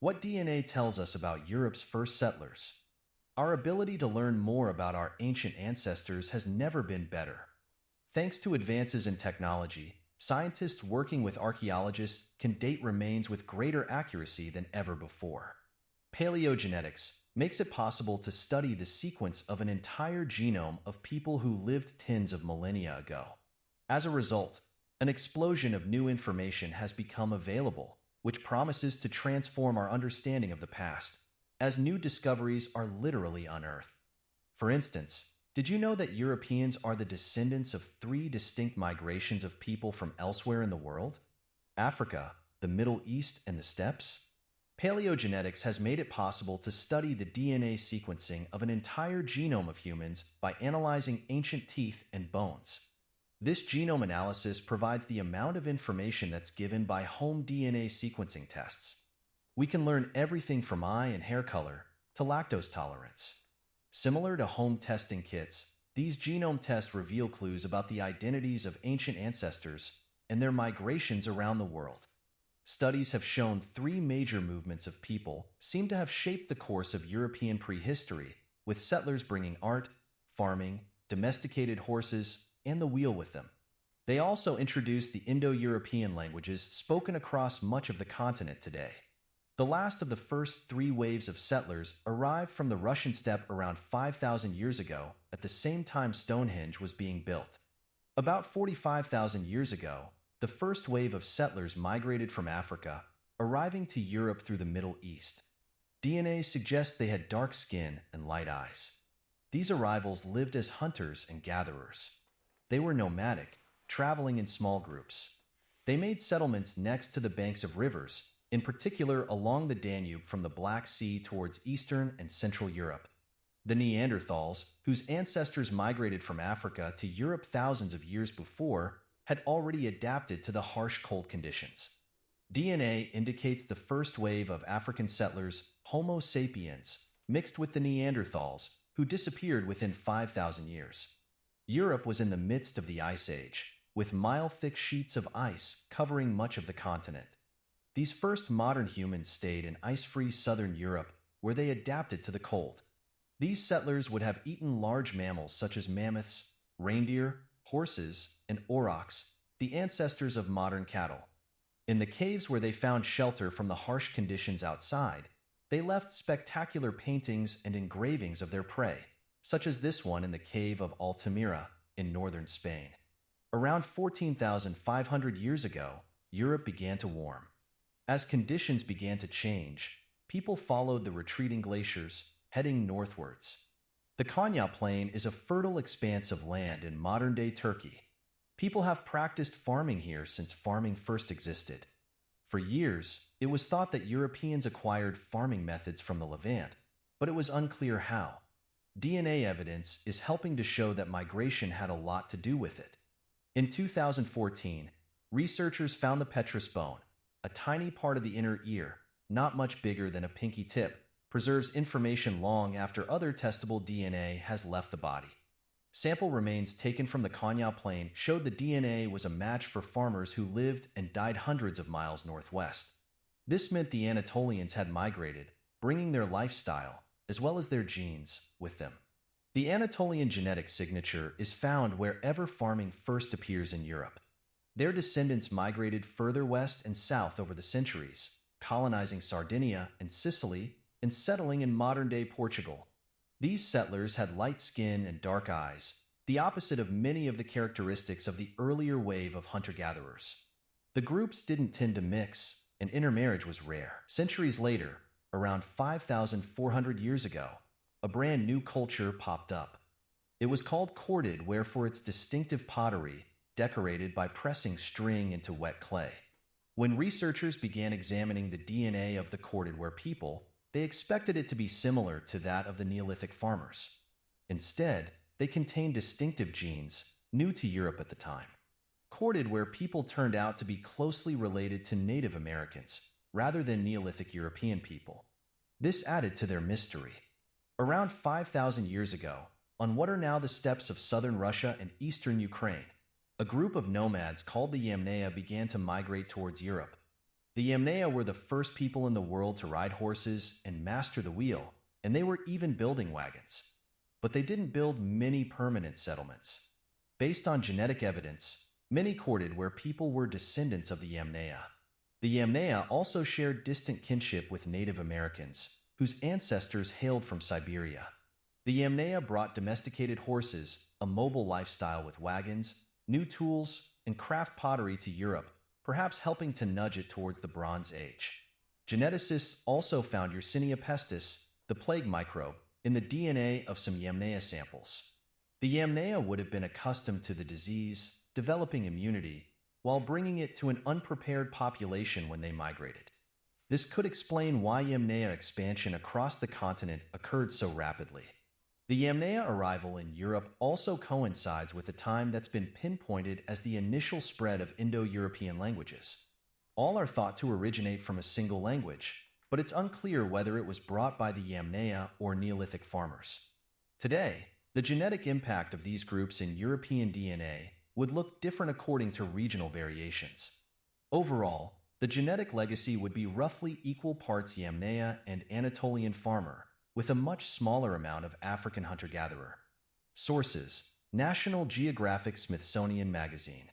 What DNA tells us about Europe's first settlers? Our ability to learn more about our ancient ancestors has never been better. Thanks to advances in technology, scientists working with archaeologists can date remains with greater accuracy than ever before. Paleogenetics makes it possible to study the sequence of an entire genome of people who lived tens of millennia ago. As a result, an explosion of new information has become available, which promises to transform our understanding of the past, as new discoveries are literally unearthed. For instance, did you know that Europeans are the descendants of three distinct migrations of people from elsewhere in the world? Africa, the Middle East, and the steppes? Paleogenetics has made it possible to study the DNA sequencing of an entire genome of humans by analyzing ancient teeth and bones. This genome analysis provides the amount of information that's given by home DNA sequencing tests. We can learn everything from eye and hair color to lactose tolerance. Similar to home testing kits, these genome tests reveal clues about the identities of ancient ancestors and their migrations around the world. Studies have shown three major movements of people seem to have shaped the course of European prehistory, with settlers bringing art, farming, domesticated horses, and the wheel with them. They also introduced the Indo-European languages spoken across much of the continent today. The last of the first three waves of settlers arrived from the Russian steppe around 5,000 years ago, at the same time Stonehenge was being built. About 45,000 years ago, the first wave of settlers migrated from Africa, arriving to Europe through the Middle East. DNA suggests they had dark skin and light eyes. These arrivals lived as hunters and gatherers. They were nomadic, traveling in small groups. They made settlements next to the banks of rivers, in particular along the Danube from the Black Sea towards Eastern and Central Europe. The Neanderthals, whose ancestors migrated from Africa to Europe thousands of years before, had already adapted to the harsh cold conditions. DNA indicates the first wave of African settlers, Homo sapiens, mixed with the Neanderthals, who disappeared within 5,000 years. Europe was in the midst of the Ice Age, with mile-thick sheets of ice covering much of the continent. These first modern humans stayed in ice-free southern Europe, where they adapted to the cold. These settlers would have eaten large mammals such as mammoths, reindeer, horses, and aurochs, the ancestors of modern cattle. In the caves where they found shelter from the harsh conditions outside, they left spectacular paintings and engravings of their prey, such as this one in the cave of Altamira in northern Spain. Around 14,500 years ago, Europe began to warm. As conditions began to change, people followed the retreating glaciers, heading northwards. The Konya Plain is a fertile expanse of land in modern-day Turkey. People have practiced farming here since farming first existed. For years, it was thought that Europeans acquired farming methods from the Levant, but it was unclear how. DNA evidence is helping to show that migration had a lot to do with it. In 2014, researchers found the petrous bone, a tiny part of the inner ear, not much bigger than a pinky tip, preserves information long after other testable DNA has left the body. Sample remains taken from the Konya Plain showed the DNA was a match for farmers who lived and died hundreds of miles northwest. This meant the Anatolians had migrated, bringing their lifestyle, as well as their genes, with them. The Anatolian genetic signature is found wherever farming first appears in Europe. Their descendants migrated further west and south over the centuries, colonizing Sardinia and Sicily and settling in modern-day Portugal. These settlers had light skin and dark eyes, the opposite of many of the characteristics of the earlier wave of hunter-gatherers. The groups didn't tend to mix, and intermarriage was rare. Centuries later, around 5,400 years ago, a brand new culture popped up. It was called corded ware for its distinctive pottery, decorated by pressing string into wet clay. When researchers began examining the DNA of the corded ware people, they expected it to be similar to that of the Neolithic farmers. Instead, they contained distinctive genes, new to Europe at the time. Corded ware people turned out to be closely related to Native Americans, rather than Neolithic European people. This added to their mystery. Around 5,000 years ago, on what are now the steppes of southern Russia and eastern Ukraine, a group of nomads called the Yamnaya began to migrate towards Europe. The Yamnaya were the first people in the world to ride horses and master the wheel, and they were even building wagons. But they didn't build many permanent settlements. Based on genetic evidence, many courted where people were descendants of the Yamnaya. The Yamnaya also shared distant kinship with Native Americans, whose ancestors hailed from Siberia. The Yamnaya brought domesticated horses, a mobile lifestyle with wagons, new tools, and craft pottery to Europe, perhaps helping to nudge it towards the Bronze Age. Geneticists also found Yersinia pestis, the plague microbe, in the DNA of some Yamnaya samples. The Yamnaya would have been accustomed to the disease, developing immunity, while bringing it to an unprepared population when they migrated. This could explain why Yamnaya expansion across the continent occurred so rapidly. The Yamnaya arrival in Europe also coincides with a time that's been pinpointed as the initial spread of Indo-European languages. All are thought to originate from a single language, but it's unclear whether it was brought by the Yamnaya or Neolithic farmers. Today, the genetic impact of these groups in European DNA would look different according to regional variations. Overall, the genetic legacy would be roughly equal parts Yamnaya and Anatolian farmer, with a much smaller amount of African hunter-gatherer. Sources: National Geographic Smithsonian Magazine.